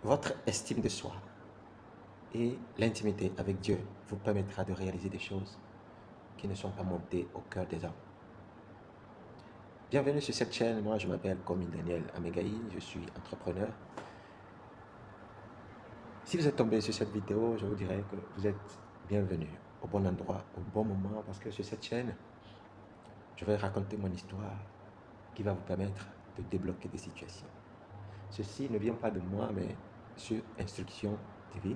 Votre estime de soi et l'intimité avec Dieu vous permettra de réaliser des choses qui ne sont pas montées au cœur des hommes. Bienvenue sur cette chaîne, moi je m'appelle Komi Daniel Amegaï, je suis entrepreneur. Si vous êtes tombé sur cette vidéo, je vous dirais que vous êtes bienvenu au bon endroit, au bon moment, parce que sur cette chaîne, je vais raconter mon histoire qui va vous permettre de débloquer des situations. Ceci ne vient pas de moi, mais sur instruction divine,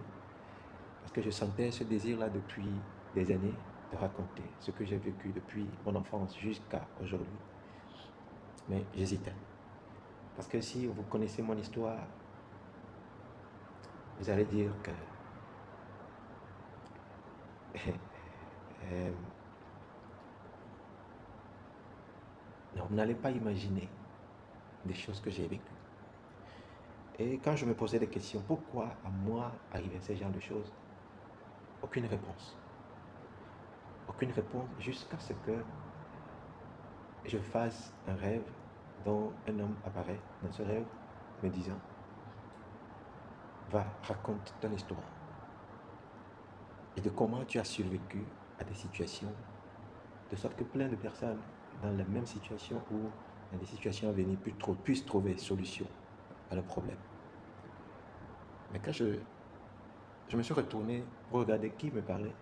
parce que je sentais ce désir-là depuis des années de raconter ce que j'ai vécu depuis mon enfance jusqu'à aujourd'hui. Mais j'hésitais. Parce que si vous connaissez mon histoire, vous allez dire que euh, non, vous n'allez pas imaginer des choses que j'ai vécues. Et quand je me posais des questions, pourquoi à moi arrivaient ces genres de choses? Aucune réponse. Aucune réponse jusqu'à ce que je fasse un rêve dont un homme apparaît dans ce rêve me disant, va, raconte ton histoire et de comment tu as survécu à des situations, de sorte que plein de personnes dans la même situation ou dans des situations à venir puissent trouver solution à leurs problèmes. Mais quand je me suis retourné pour regarder qui me parlait,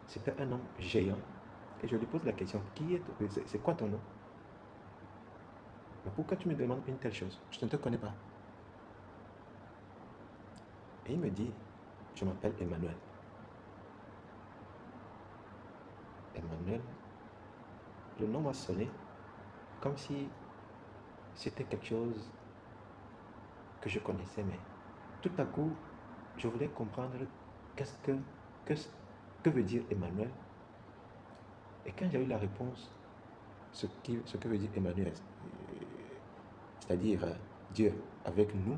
c'était un homme géant. Et je lui pose la question, c'est quoi ton nom? Mais pourquoi tu me demandes une telle chose? Je ne te connais pas. Et il me dit, je m'appelle Emmanuel. Emmanuel, le nom m'a sonné comme si c'était quelque chose que je connaissais, mais tout à coup, je voulais comprendre qu'est-ce que veut dire Emmanuel. Et quand j'ai eu la réponse, ce que veut dire Emmanuel, c'est-à-dire Dieu avec nous,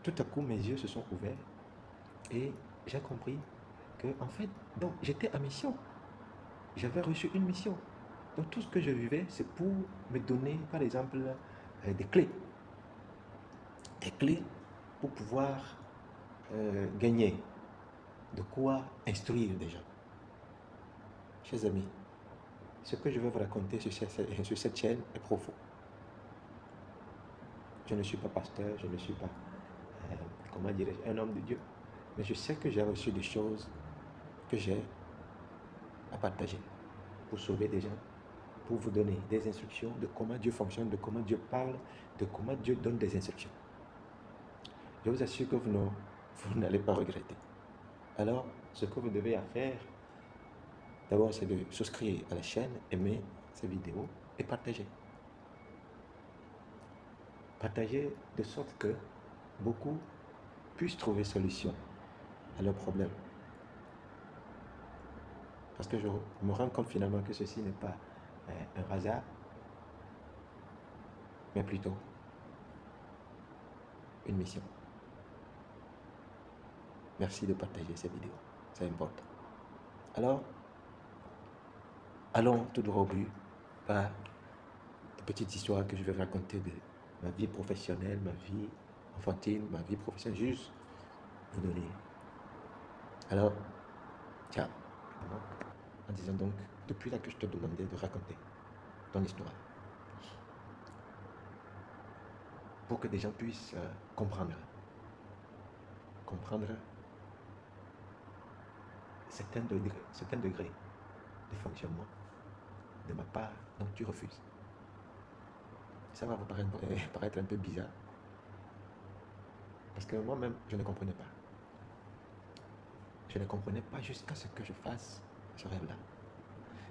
tout à coup mes yeux se sont ouverts et j'ai compris que en fait, donc j'étais en mission. J'avais reçu une mission. Donc tout ce que je vivais, c'est pour me donner, par exemple, des clés. Des clés pour pouvoir gagner, de quoi instruire des gens. Chers amis, ce que je vais vous raconter sur cette chaîne est profond. Je ne suis pas pasteur, je ne suis pas, comment dirais-je, un homme de Dieu. Mais je sais que j'ai reçu des choses que j'ai à partager pour sauver des gens, pour vous donner des instructions de comment Dieu fonctionne, de comment Dieu parle, de comment Dieu donne des instructions. Je vous assure que vous n'allez pas regretter. Alors, ce que vous devez faire, d'abord, c'est de souscrire à la chaîne, aimer ces vidéos et partager. Partager de sorte que beaucoup puissent trouver solution à leurs problèmes. Parce que je me rends compte finalement que ceci n'est pas un hasard, mais plutôt une mission. Merci de partager ces vidéos, c'est important. Alors, allons tout droit au but par des petites histoires que je vais raconter de ma vie professionnelle, ma vie enfantine, ma vie professionnelle, juste vous donner. Alors, tiens, en disant donc, depuis là que je te demandais de raconter ton histoire, pour que des gens puissent comprendre certains degrés de fonctionnement de ma part, donc tu refuses. Ça va vous paraître un peu bizarre, parce que moi-même, je ne comprenais pas. Je ne comprenais pas jusqu'à ce que je fasse ce rêve-là.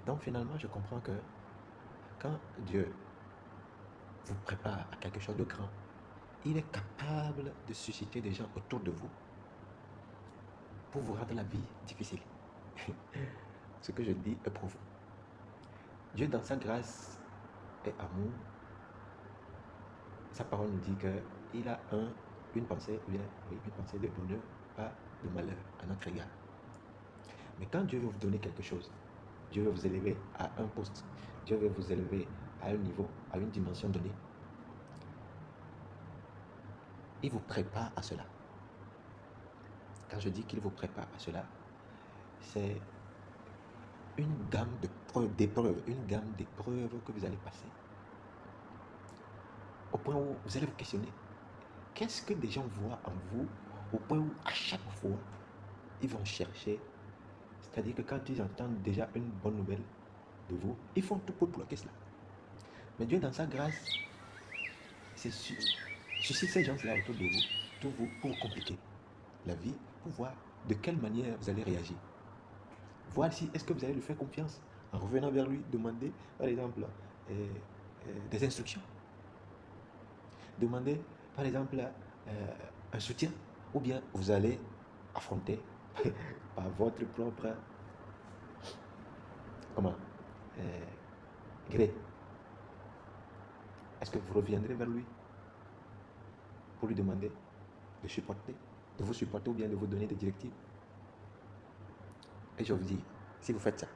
Donc finalement, je comprends que quand Dieu vous prépare à quelque chose de grand, il est capable de susciter des gens autour de vous pour vous rendre la vie difficile. Ce que je dis est profond. Dieu, dans sa grâce et amour, sa parole nous dit qu'il a une pensée de bonheur, pas de malheur à notre égard. Mais quand Dieu veut vous donner quelque chose, Dieu veut vous élever à un poste, Dieu veut vous élever à un niveau, à une dimension donnée, il vous prépare à cela. Quand je dis qu'il vous prépare à cela, c'est une gamme d'épreuves, une gamme d'épreuves que vous allez passer. Au point où vous allez vous questionner, qu'est-ce que des gens voient en vous, au point où à chaque fois, ils vont chercher. C'est-à-dire que quand ils entendent déjà une bonne nouvelle de vous, ils font tout pour bloquer cela. Mais Dieu, dans sa grâce, c'est suscite ces gens-là autour de vous, pour compliquer la vie, pour voir de quelle manière vous allez réagir. Voir si est-ce que vous allez lui faire confiance en revenant vers lui, demander, par exemple, des instructions. Demander, par exemple, un soutien. Ou bien vous allez affronter par votre propre comment, gré. Est-ce que vous reviendrez vers lui pour lui demander de vous supporter ou bien de vous donner des directives? Et je vous dis, si vous faites ça,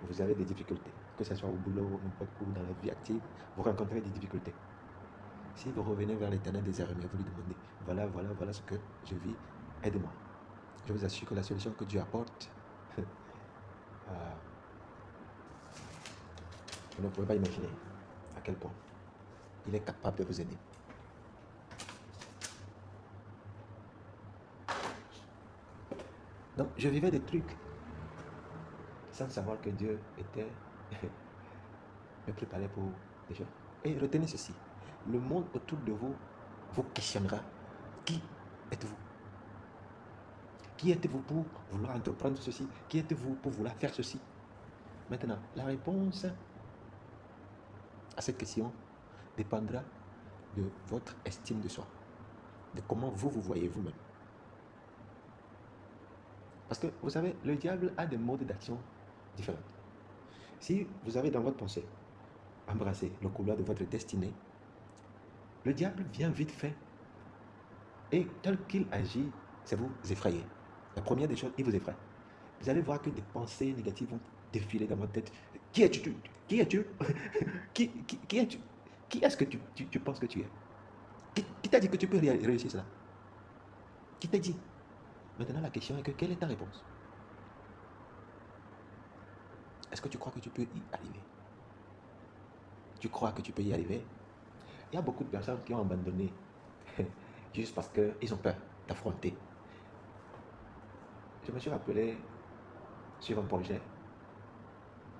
vous avez des difficultés, que ce soit au boulot ou dans la vie active, vous rencontrez des difficultés. Si vous revenez vers l'Éternel des armées, vous lui demandez, voilà ce que je vis, aide-moi. Je vous assure que la solution que Dieu apporte, vous ne pouvez pas imaginer à quel point il est capable de vous aider. Donc, je vivais des trucs sans savoir que Dieu était me préparait pour des choses. Et retenez ceci, le monde autour de vous vous questionnera. Qui êtes-vous? Qui êtes-vous pour vouloir entreprendre ceci? Qui êtes-vous pour vouloir faire ceci? Maintenant, la réponse à cette question dépendra de votre estime de soi, de comment vous vous voyez vous-même. Parce que vous savez, le diable a des modes d'action différents. Si vous avez dans votre pensée embrassé le couloir de votre destinée, le diable vient vite fait et tel qu'il agit, c'est vous effrayer. La première des choses, il vous effraie. Vous allez voir que des pensées négatives vont défiler dans votre tête. Qui es-tu? Qui es-tu? Qui es-tu? Qui est-ce que tu penses que tu es? Qui t'a dit que tu peux réussir cela? Qui t'a dit? Maintenant, la question est que quelle est ta réponse? Est-ce que tu crois que tu peux y arriver? Tu crois que tu peux y arriver? Il y a beaucoup de personnes qui ont abandonné juste parce qu'ils ont peur d'affronter. Je me suis rappelé sur un projet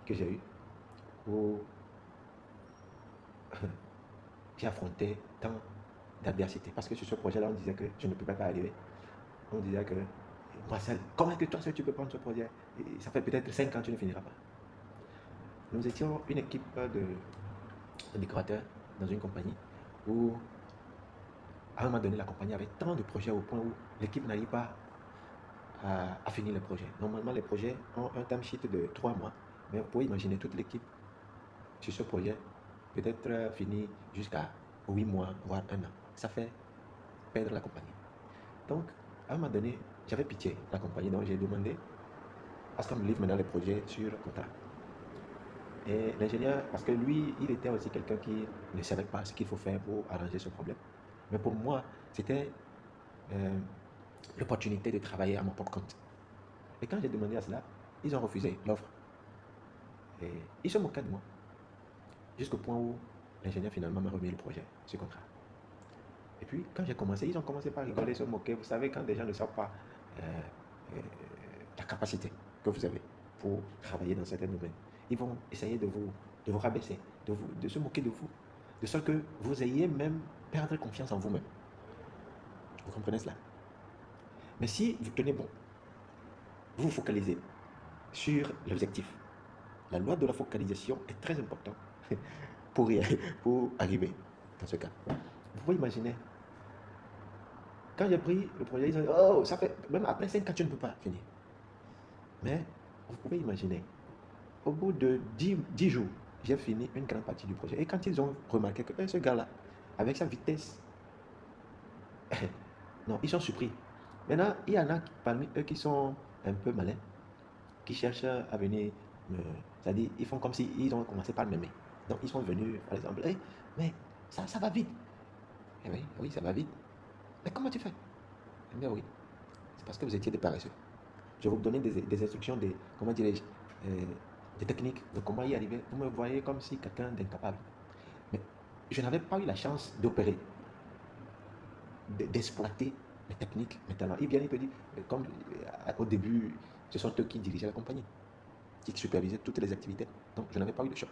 que j'ai eu où j'ai affronté tant d'adversité. Parce que sur ce projet-là, on disait que je ne pouvais pas arriver. On disait que, Marcel, comment est-ce que toi, tu peux prendre ce projet? Et ça fait peut-être 5 ans que tu ne finiras pas. Nous étions une équipe de décorateurs dans une compagnie où, à un moment donné, la compagnie avait tant de projets au point où l'équipe n'arrive pas à finir le projet. Normalement, les projets ont un time sheet de 3 mois. Mais vous pouvez imaginer toute l'équipe sur ce projet peut-être fini jusqu'à 8 mois, voire 1 an. Ça fait perdre la compagnie. Donc, à un moment donné, j'avais pitié de la compagnie, donc j'ai demandé à ce qu'on me livre maintenant les projets sur contrat. Et l'ingénieur, parce que lui, il était aussi quelqu'un qui ne savait pas ce qu'il faut faire pour arranger ce problème. Mais pour moi, c'était l'opportunité de travailler à mon propre compte. Et quand j'ai demandé à cela, ils ont refusé l'offre. Et ils se moquaient de moi. Jusqu'au point où l'ingénieur finalement m'a remis le projet, ce contrat. Et puis, quand j'ai commencé, ils ont commencé par rigoler, se moquer. Vous savez, quand des gens ne savent pas la capacité que vous avez pour travailler dans certains domaines, ils vont essayer de vous rabaisser, de se moquer de vous, de sorte que vous ayez même perdre confiance en vous-même. Vous comprenez cela? Mais si vous tenez bon, vous vous focalisez sur l'objectif. La loi de la focalisation est très importante pour arriver dans ce cas. Vous pouvez imaginer, quand j'ai pris le projet, ils ont dit, oh, ça fait, même après 5 ans, tu ne peux pas finir. Mais vous pouvez imaginer, au bout de 10 jours, j'ai fini une grande partie du projet. Et quand ils ont remarqué que ce gars-là, avec sa vitesse, non, ils sont surpris. Maintenant, il y en a parmi eux qui sont un peu malins, qui cherchent à venir, c'est-à-dire, ils font comme s'ils ont commencé par m'aimer. Donc, ils sont venus, par exemple, mais ça va vite. Eh oui, ça va vite. Mais comment tu fais? Mais oui, c'est parce que vous étiez des paresseux. Je vais vous donner des instructions, comment dirais-je, des techniques de comment y arriver. Vous me voyez comme si quelqu'un d'incapable. Mais je n'avais pas eu la chance d'opérer, d'exploiter mes techniques, mes talents. Il vient, il te dit, comme au début, ce sont eux qui dirigeaient la compagnie, qui supervisaient toutes les activités. Donc, je n'avais pas eu de choix.